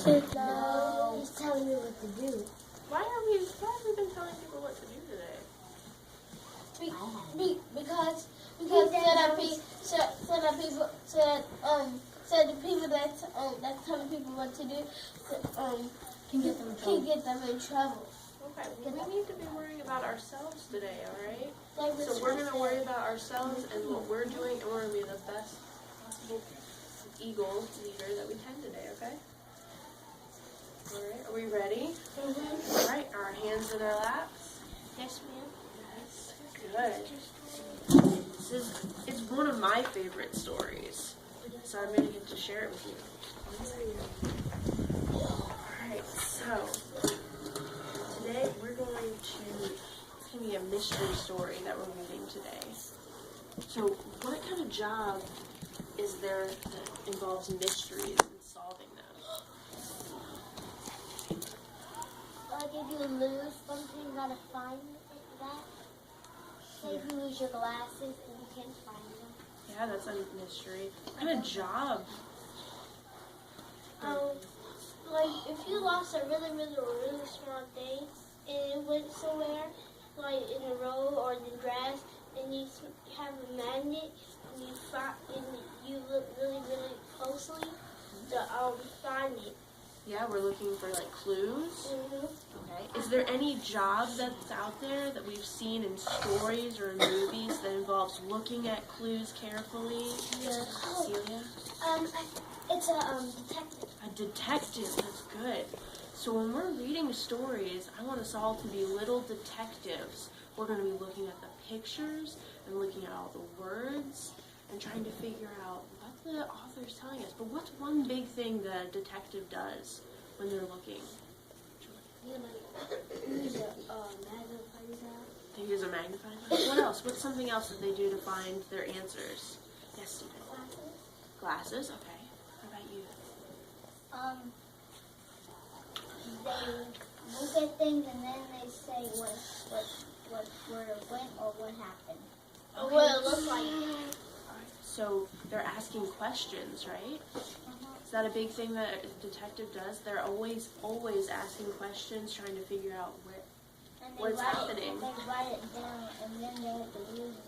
No, he's telling me what to do. Why have we been telling people what to do today? Because so the people that's telling people what to do can get them in trouble. Okay, well, we need to be worrying about ourselves today, alright? So we're going to worry about ourselves and what we're doing, and we're going to be the best possible Eagle leader that we can today, okay? Alright, are we ready? Mm-hmm. Alright, our hands in our laps. Yes, ma'am. Yes, good. It's one of my favorite stories, so I'm going to get to share it with you. Alright, so today it's going to be a mystery story that we're reading today. So what kind of job is there that involves mysteries and solving them? Like if you lose something, you gotta find that. Say if you lose your glasses and you can't find them. Yeah, that's a mystery. What kind of job? Like if you lost a really small thing and it went somewhere, like in a road or in the grass, and you have a magnet and you look really closely to find it. Yeah, we're looking for like clues. Mm-hmm. Okay. Is there any job that's out there that we've seen in stories or in movies that involves looking at clues carefully? Yeah. Celia? It's a detective. A detective. That's good. So when we're reading stories, I want us all to be little detectives. We're going to be looking at the pictures and looking at all the words and trying to figure out what the author's telling us. But what's one big thing the detective does when they're looking? Use a magnifying glass. They use a magnifying glass? What else? What's something else that they do to find their answers? Yes, Stephen. Glasses? Okay. How about you? They look at things and then they say where it went or what happened. Okay. Or what it looked like. Alright, so they're asking questions, right? Is that a big thing that a detective does? They're always asking questions, trying to figure out what's happening. They write it down and then they have to use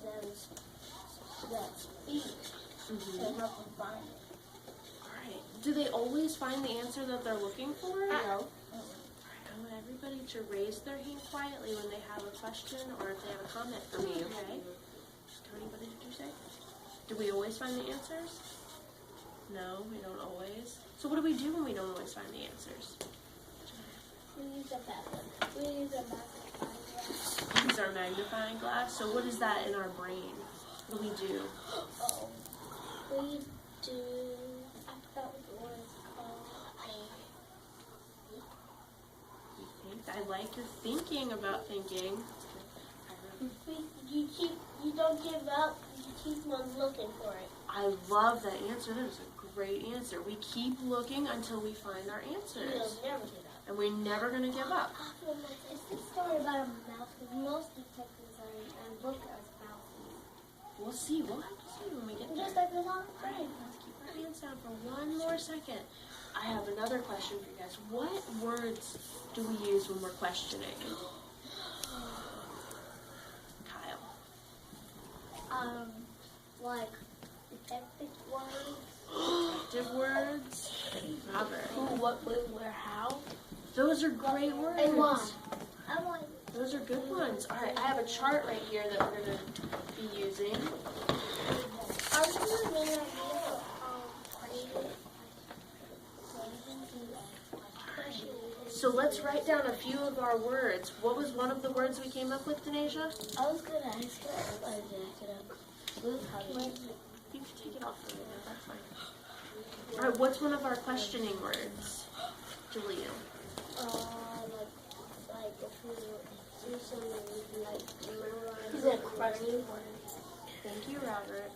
that speech to help them find it. Alright. Do they always find the answer that they're looking for? No. Alright, I want everybody to raise their hand quietly when they have a question or if they have a comment for me, okay? Tony, what did you say? Do we always find the answers? No, we don't always. So what do we do when we don't always find the answers? We use a magnifying glass. Use our magnifying glass. So what is that in our brain? What do we do? We do. I forgot what the word is called. You think? I like your thinking about thinking. You don't give up. You keep on looking for it. I love that answer. That is a great answer. We keep looking until we find our answers. You'll never give up. And we're never going to give up. It's the story about a mouse, because most detectives and books are mouses. We'll see. We'll have to see when we get there. Just like the long Alright, let's keep our hands down for one more second. I have another question for you guys. What words do we use when we're questioning? Kyle. Like detective words. Detective words. Robert. Who, what, when, where, how. Those are great words. And why. I want. Those are good ones. Alright, I have a chart right here that we're going to be using. Are you going to make So let's write down a few of our words. What was one of the words we came up with, Denasia? I was going to ask you. I was going to ask you. You can take it off for me now, that's fine. Alright, what's one of our questioning words? Julian. Like if you do something like memorize questioning words. Thank you, Robert.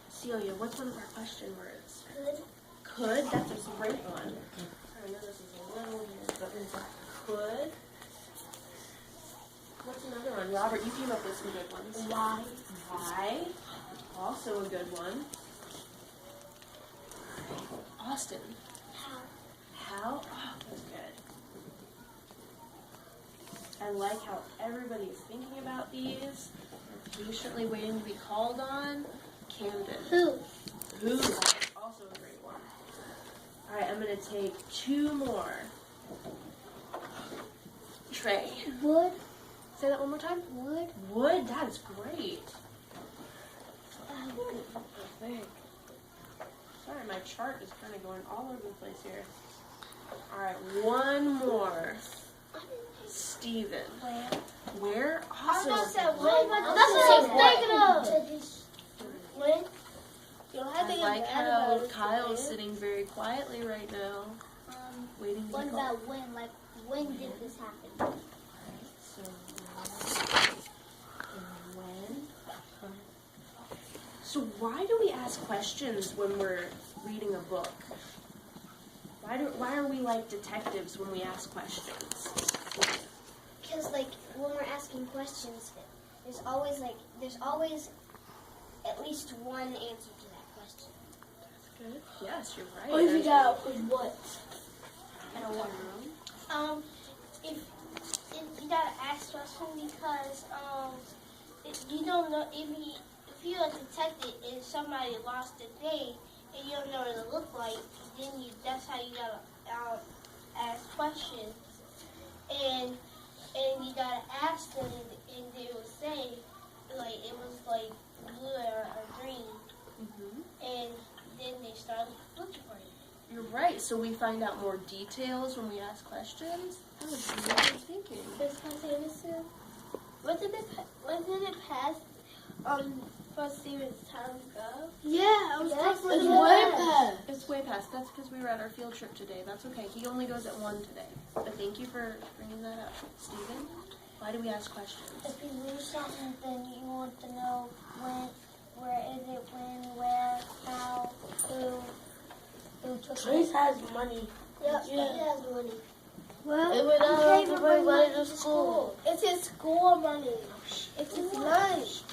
Celia, what's one of our question words? Could. Could, that's a great one. I know this is a little weird, but could. What's another one? Robert, you came up with some good ones. Why? Why? Also a good one. Austin. How? How? Oh, I like how everybody is thinking about these. They're patiently waiting to be called on. Camden. Who? Who? That's also a great one. All right, I'm going to take 2 more. Trey. Wood. Say that one more time. Wood. Wood, that is great. Sorry, my chart is kind of going all over the place here. All right, 1 more. Steven. Where? Awesome. That's what I was thinking of. When? I like how Kyle is sitting very quietly right now, waiting to What go. about when? Like, when did this happen? So, when? So why do we ask questions when we're reading a book? Why are we like detectives when we ask questions? Because, like, when we're asking questions, there's always at least one answer to that question. That's good. Yes, you're right. Or if you got what? I don't know. If you gotta ask question because if you don't know if you're a detective and somebody lost a thing and you don't know what it looked like, then that's how you gotta ask questions and you gotta ask them and they will say like it was like blue or green, and then they start looking for it. You're right. So we find out more details when we ask questions. That was what I was thinking. Preuss-Anderson. Wasn't it past Preuss-Anderson's time ago? Yeah, I was It's way past. It's way past. That's because we were at our field trip today. That's okay. He only goes at 1 today. But thank you for bringing that up. Steven, why do we ask questions? If you lose something, then you want to know when, where is it, when, where, how, who took it. Trace has money. Yep, he has money. Well, It would to bring money to school. It's his school money. It's his lunch.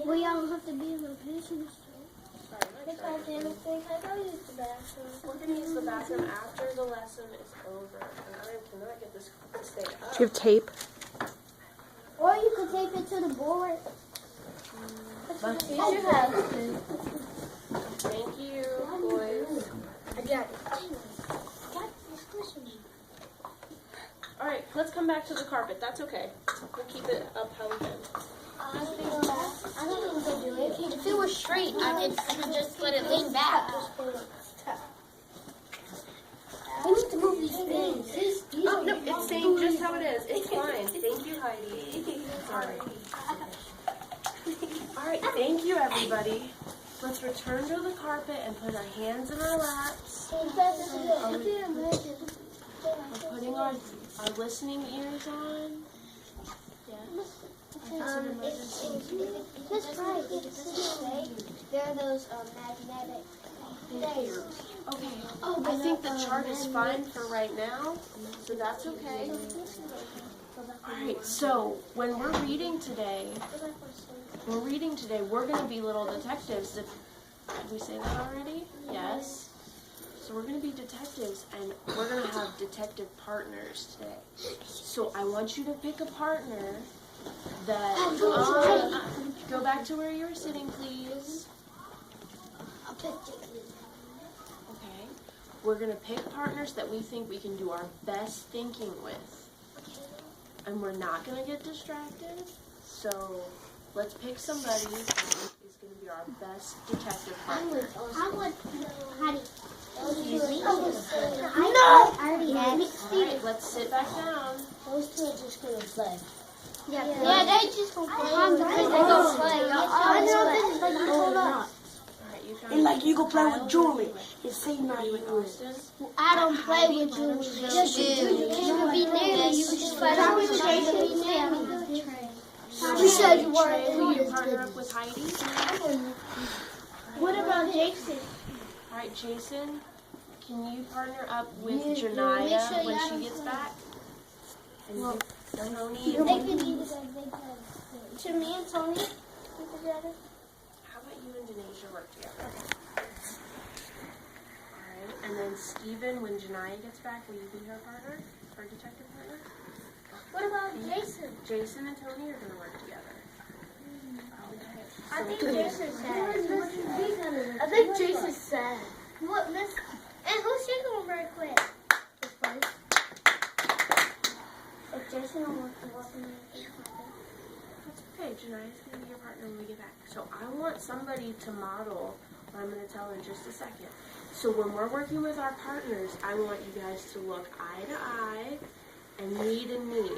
We all have to be in the business. Sorry, Can I go use the bathroom? we're going to use the bathroom after the lesson is over. And I cannot get this to stay up. Do you have tape? Or you could tape it to the board. You have to. Thank you, boys. I got it. All right, let's come back to the carpet. That's okay. We'll keep it up how we can. I don't think they do it. If it was straight, I could just let it lean back. We need to move these things. Oh, no, it's staying just how it is. It's fine. Thank you, Heidi. Sorry. All right, thank you, everybody. Let's return to the carpet and put our hands in our laps. We're putting our listening ears on. That's right. There are those magnetic things. Okay. I think the chart is fine for right now, so that's okay. Alright, so when we're reading today, we're going to be little detectives. Did we say that already? Yes. So we're going to be detectives, and we're going to have detective partners today. So I want you to pick a partner that, go back to where you were sitting, please. I'll pick it. Okay. We're going to pick partners that we think we can do our best thinking with. And we're not going to get distracted. So let's pick somebody who is going to be our best detective partner. Heidi. No! I already had it. Alright, let's sit back down. Those two are just going to play. Yeah, they just gonna play. They gonna play. I know this is hold up. Alright, you can. And like you can play with Julie. It's same night You and Austin. I don't play with Julie. Yes, you do. You can't be near me. You just play with Jason. You said you weren't. Will you partner up with Heidi? What about Jason? Alright, Jason, can you partner up with Janiyah when she gets back? And Tony and They can either to me and Tony together. how about you and Denasia work together? Alright, and then Steven, when Janiyah gets back, will you be her partner? Her detective partner? What about Jason? Jason and Tony are going to work together. Okay. I think Jason's sad. I think Jason's sad. What, Miss? And who's she going to work with? It's funny. If Jason don't want to work with me, That's okay. Jania's going to be your partner when we get back. So I want somebody to model what I'm going to tell in just a second. So when we're working with our partners, I want you guys to look eye to eye and knee to knee.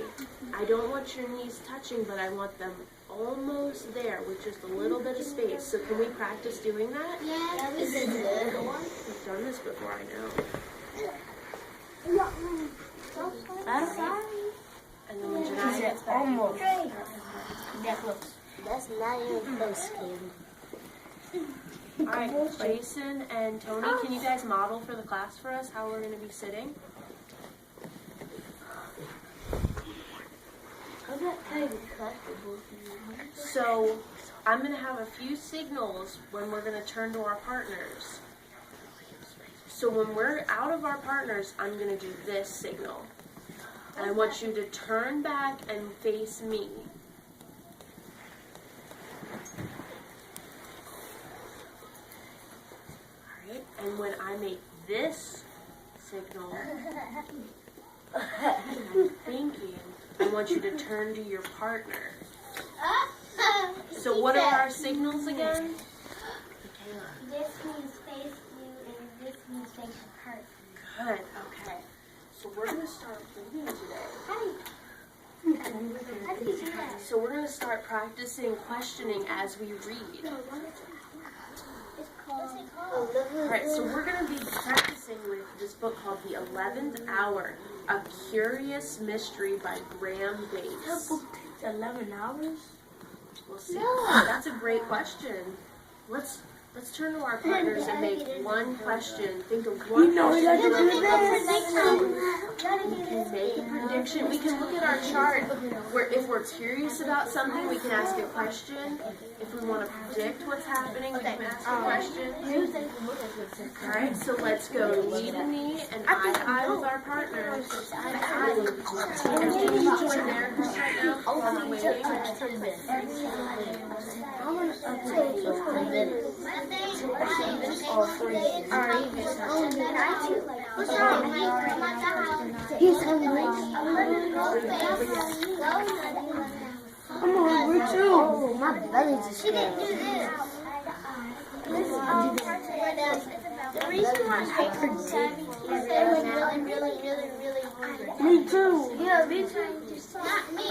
I don't want your knees touching, but I want them almost there with just a little bit of space. So can we practice doing that? yeah, Is it good? We've done this before, I know. That's And then when Janaya gets back, almost. That looks. That's not even close, Kim. all right, Jason and Tony, can you guys model for the class for us how we're going to be sitting? I'm not kind of comfortable with you. So I'm going to have a few signals when we're going to turn to our partners. So when we're out of our partners, I'm going to do this signal. And I want you to turn back and face me. Alright, and when I make this signal, and I'm thinking, I want you to turn to your partner. So what are our signals again? This means face you, and this means face her. Good, okay. So we're going to start reading today. How do you do that? So we're going to start practicing questioning as we read. It's called. What's it called? Alright, so we're going to be practicing with this book called The 11th Hour, A Curious Mystery by Graham Bates. 11 hours? We'll see. That's a great question. Let's turn to our partners and make one question. Think of one question. to do We can make a prediction. We can look at our chart. If we're curious about something, we can ask a question. If we want to predict what's happening, we can ask a question. Alright, so let's go knee to knee and eye to eye with our partners. And can you join their group right now while we're waiting? What's wrong? He's hungry. I'm hungry too. Oh, my belly's just She didn't do this. The reason why I predict is that we're really hungry. Me too. Yeah, me too. Not me.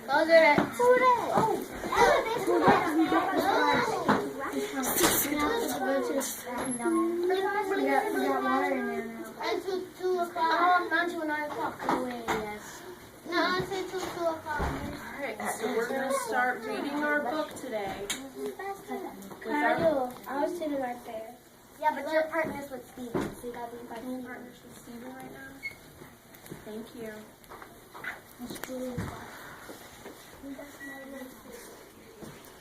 Those are it. Who that? Oh, who that? We got water in there now. Until 2 o'clock. Not until 9 o'clock. Yes. No, until 2 o'clock. Alright, so we're going to start reading our book today. I was sitting right there. Yeah, but your partner's with Steven, so you gotta be by your partner's with Steven right now. Thank you.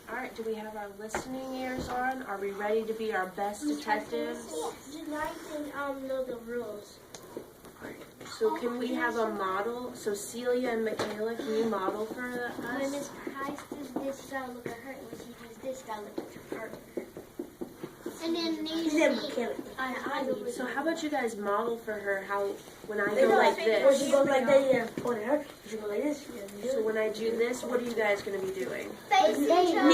Alright, do we have our listening ears on? Are we ready to be our best detectives? Tonight can know the rules. So can we have a model? So Celia and Michaela, can you model for When us? Miss Price does this, gotta look at her. And when she does this, gotta look at your partner. And then these. So how about you guys model for her how when I go like Or this? she goes like that, yeah. Point at her. She goes like this. So when I do this, what are you guys going to be doing? Face each other.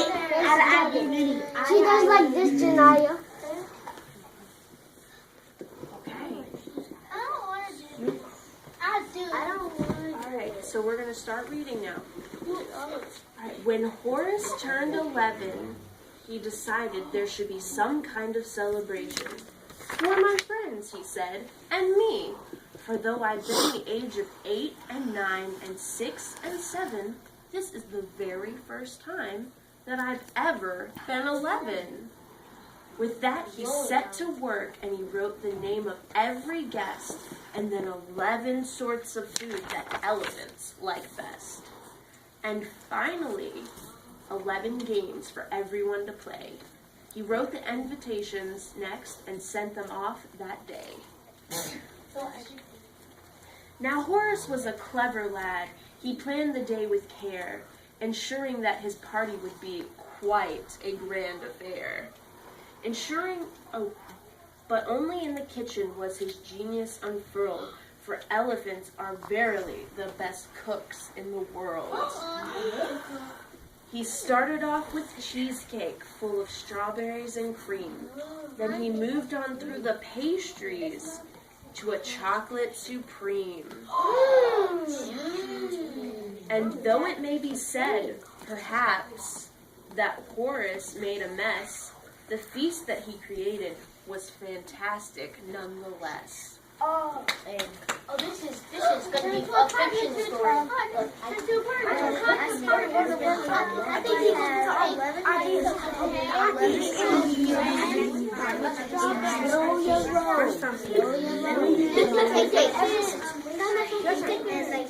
She does like this, Janaya. Okay. I don't want to do this. I do. I don't want to. Alright, so we're going to start reading now. Alright, when Horace turned 11, he decided there should be some kind of celebration. For my friends, he said, and me. For though I've been the age of 8 and 9 and 6 and 7, this is the very first time that I've ever been 11. With that, he set to work and he wrote the name of every guest and then 11 sorts of food that elephants like best. And finally, 11 games for everyone to play. He wrote the invitations next and sent them off that day. Now Horace was a clever lad. He planned the day with care, ensuring that his party would be quite a grand affair. But only in the kitchen was his genius unfurled, for elephants are verily the best cooks in the world. He started off with cheesecake full of strawberries and cream. Then he moved on through the pastries to a chocolate supreme. And though it may be said, perhaps, that Horace made a mess, the feast that he created was fantastic nonetheless. This is going to be a fiction story.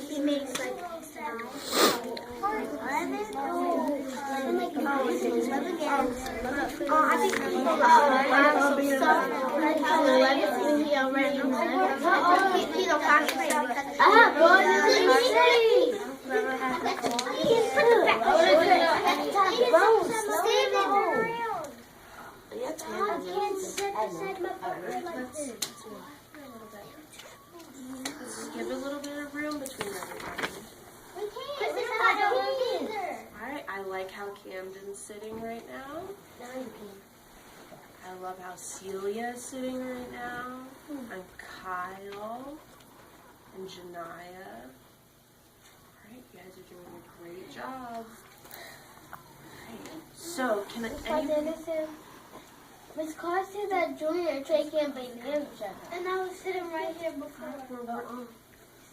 He makes like Give a little bit of room between everybody. Alright, I like how Camden's sitting right now. I love how Celia is sitting right now. And Kyle. And Janiyah. Alright, you guys are doing a great job. Alright, so can Miss Carr said that Junior and Trey can't be near each other. And I was sitting right here before.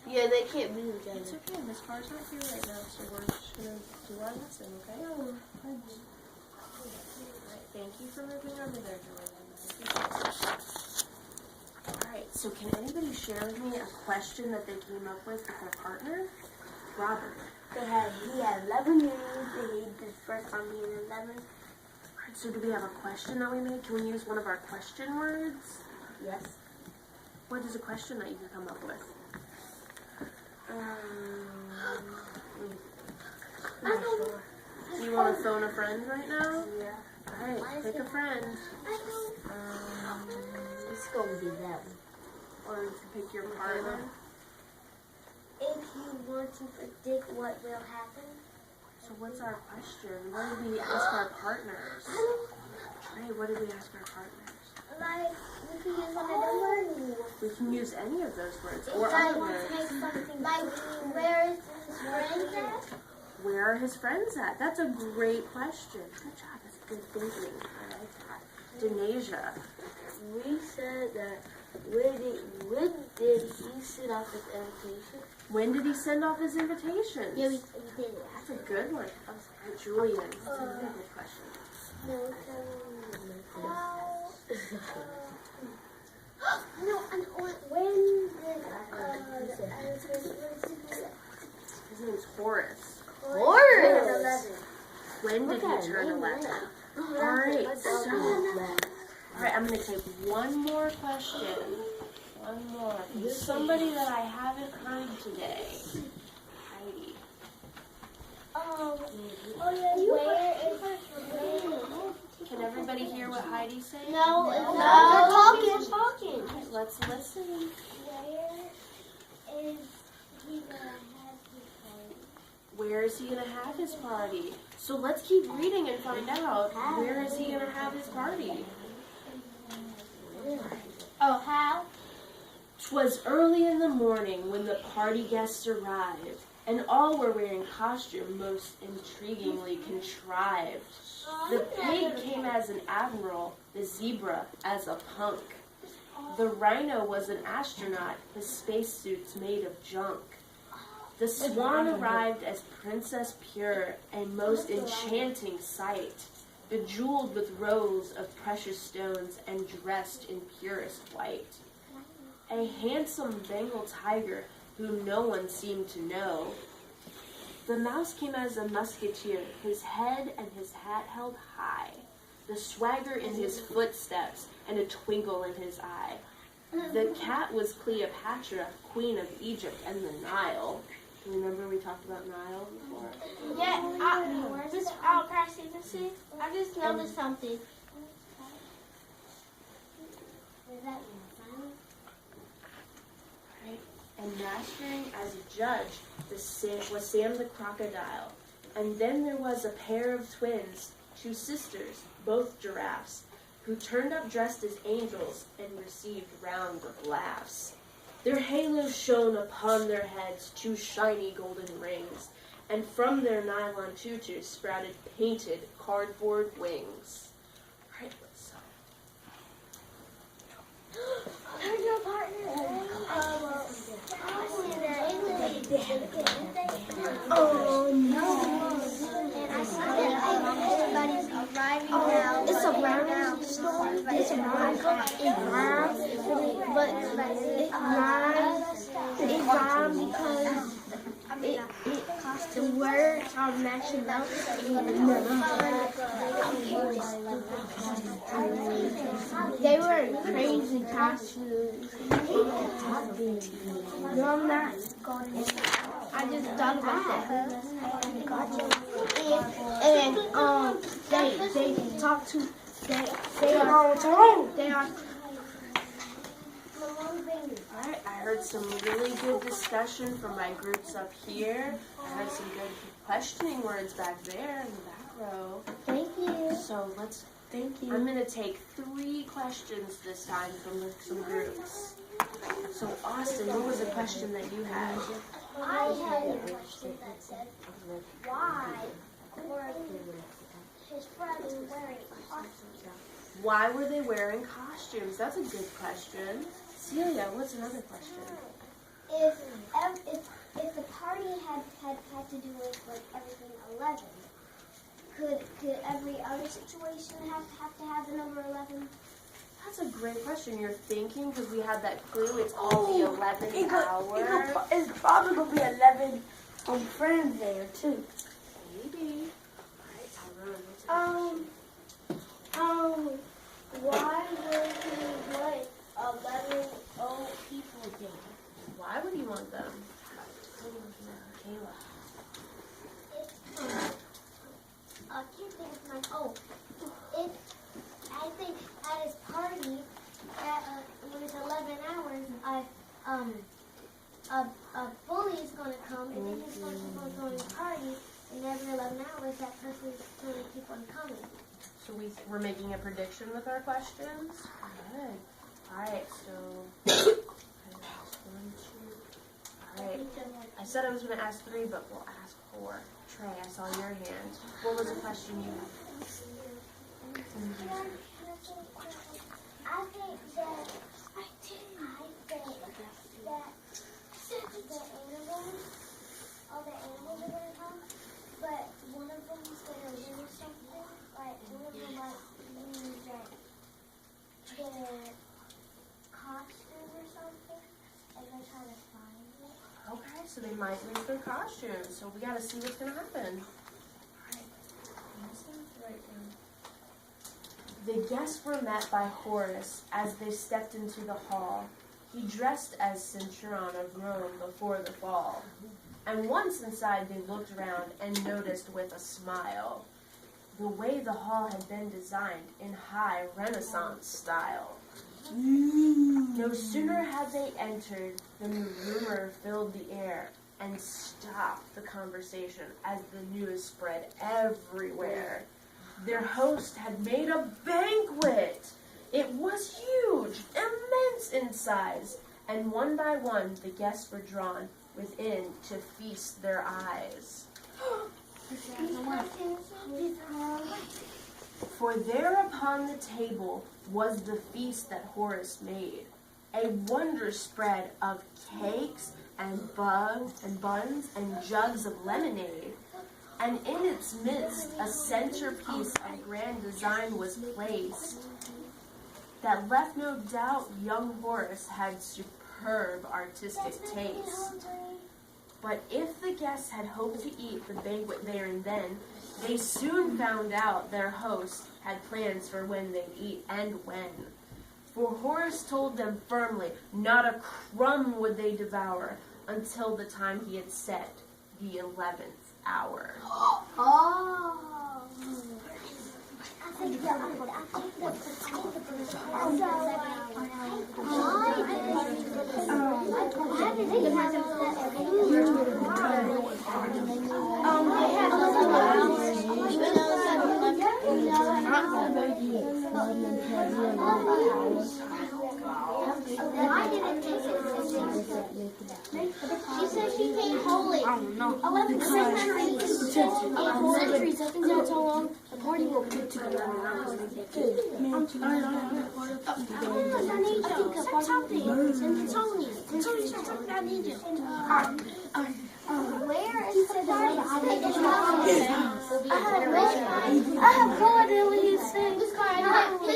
Yeah, they can't be together. It's okay, Miss Carr's not here right now, so we're just going to do our lesson, okay? Alright, thank you for moving over there, Joanna. Alright, so can anybody share with me a question that they came up with their partner? Robert. He had 11 years. They made this first on being 11. Alright, so do we have a question that we made? Can we use one of our question words? Yes. What is a question that you can come up with? Not sure. Do you want to phone a friend right now? Yeah. Alright, pick a friend. It's going to be that one. Or you can pick your partner. If you want to predict what will happen. So what's our question? What did we ask our partners? Trey, what did we ask our partners? Like, we can use one of the words. We can use any of those words or Like, other words. like, where is his friends at? Where are his friends at? That's a great question. Good job. That's good thinking. I like that. Denasia. We said that when did he send off his invitation? When did he send off his invitations? Yeah, we did it. That's a good one. Julian. That's a really good question. No, and when His name's Horace. Horace! When did he turn 11? Alright, so... Alright, I'm going to take one more question. One more. From somebody that I haven't heard today. Heidi. Can everybody hear what Heidi's saying? No, They're talking. Alright, let's listen. Where is he gonna have his party? Where is he going to have his party? So let's keep reading and find out. Where is he going to have his party? Oh, how? 'Twas early in the morning when the party guests arrived, and all were wearing costume most intriguingly contrived. The pig came as an admiral, the zebra as a punk. The rhino was an astronaut, his spacesuits made of junk. The swan arrived as Princess Pure, a most enchanting sight, bejeweled with rows of precious stones and dressed in purest white. A handsome Bengal tiger whom no one seemed to know. The mouse came as a musketeer, his head and his hat held high, the swagger in his footsteps and a twinkle in his eye. The cat was Cleopatra, queen of Egypt and the Nile. Remember we talked about Nile before? Yeah, I just noticed something. Right. And mastering as a judge was Sam the crocodile. And then there was a pair of twins, two sisters, both giraffes, who turned up dressed as angels and received rounds of laughs. Their halos shone upon their heads, two shiny golden rings, and from their nylon tutus sprouted painted cardboard wings. All right, let's Who's your partner? Oh no! And I see that everybody's arriving now. It's a round story. It's a round but it rhymes because the words are matching up. They were in crazy costumes. No, I'm not. I just thought about that. And they talk to they are. Alright, I heard some really good discussion from my groups up here. I heard some good questioning words back there in the back row. Thank you. So I'm going to take 3 questions this time from some groups. So Austin, what was the question that you had? I had a question that said, why were his friends wearing costumes? Why were they wearing costumes? That's a good question. Celia, what's another question? If the party had to do with like everything 11, could every other situation have to have the number 11? That's a great question. You're thinking because we had that clue. It's all the 11th hour. It's probably going to be 11 friends there, too. Maybe. All right, Why would he want 11 old people there? why would he want them? Kayla. I can't think of my. I think at his party, when it's 11 hours, a bully is going to come, and then he's going to go to the party, and every 11 hours, that person is going to keep on coming. So we're making a prediction with our questions? Good. Alright, so 1, 2. Alright. I said I was going to ask 3, but we'll ask 4. Trey, I saw your hand. What was the question you had? I think that the animals, all the animals are going to come, but one of them is going to lose something. Like, one of them might lose their costume or something, and they're trying to find it. Okay, so they might lose their costumes. So we got to see what's going to happen. Alright. The guests were met by Horace as they stepped into the hall. He dressed as Centurion of Rome before the fall. And once inside they looked around and noticed with a smile the way the hall had been designed in high Renaissance style. No sooner had they entered than the rumor filled the air and stopped the conversation as the news spread everywhere. Their host had made a banquet. It was huge, immense in size, and one by one the guests were drawn within to feast their eyes. For there upon the table was the feast that Horace made, a wondrous spread of cakes and buns and jugs of lemonade. And in its midst a centerpiece of grand design was placed that left no doubt young Horace had superb artistic taste. But if the guests had hoped to eat the banquet there and then, they soon found out their host had plans for when they'd eat and when. For Horace told them firmly, not a crumb would they devour until the time he had set, the 11th hour. She said she came holy. I don't know. 11 centuries. 8 centuries. I think that's how long the party will be together. I need you. Where is the party? I have no idea what you say. His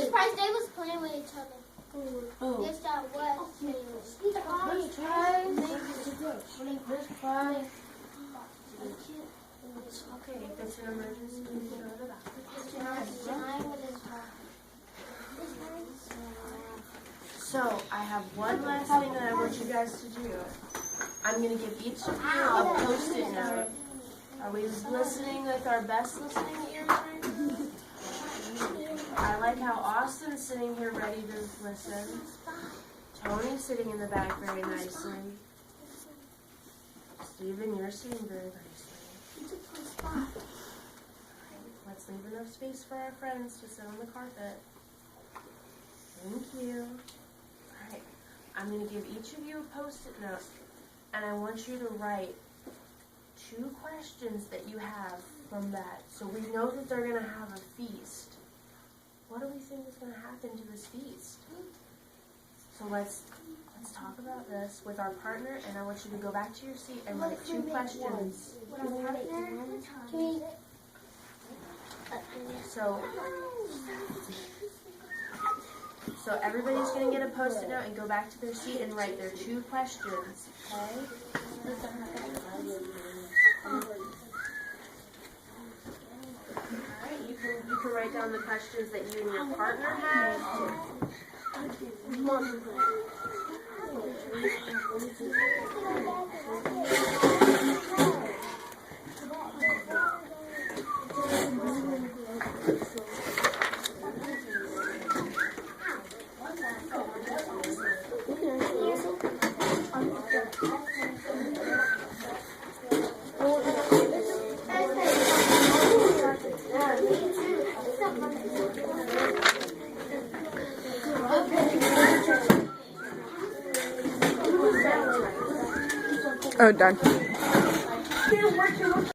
prize, they was playing with each other. Yes, that was. Okay, if it's an emergency, you can go to the doctor. So, I have one last thing that I want you guys to do. I'm going to give each of you a post-it note. Are we listening with our best listening ears right now? I like how Austin's sitting here ready to listen. Tony's sitting in the back very nicely. Stephen, you're sitting very nicely. Let's leave enough space for our friends to sit on the carpet. Thank you. Alright, I'm going to give each of you a post-it note, and I want you to write 2 questions that you have from that. So we know that they're going to have a feast. What do we think is going to happen to this feast? So let's talk about this with our partner, and I want you to go back to your seat and write 2 questions. So everybody's going to get a post-it note and go back to their seat and write their 2 questions, okay? Alright, you can write down the questions that you and your partner have. Oh, done.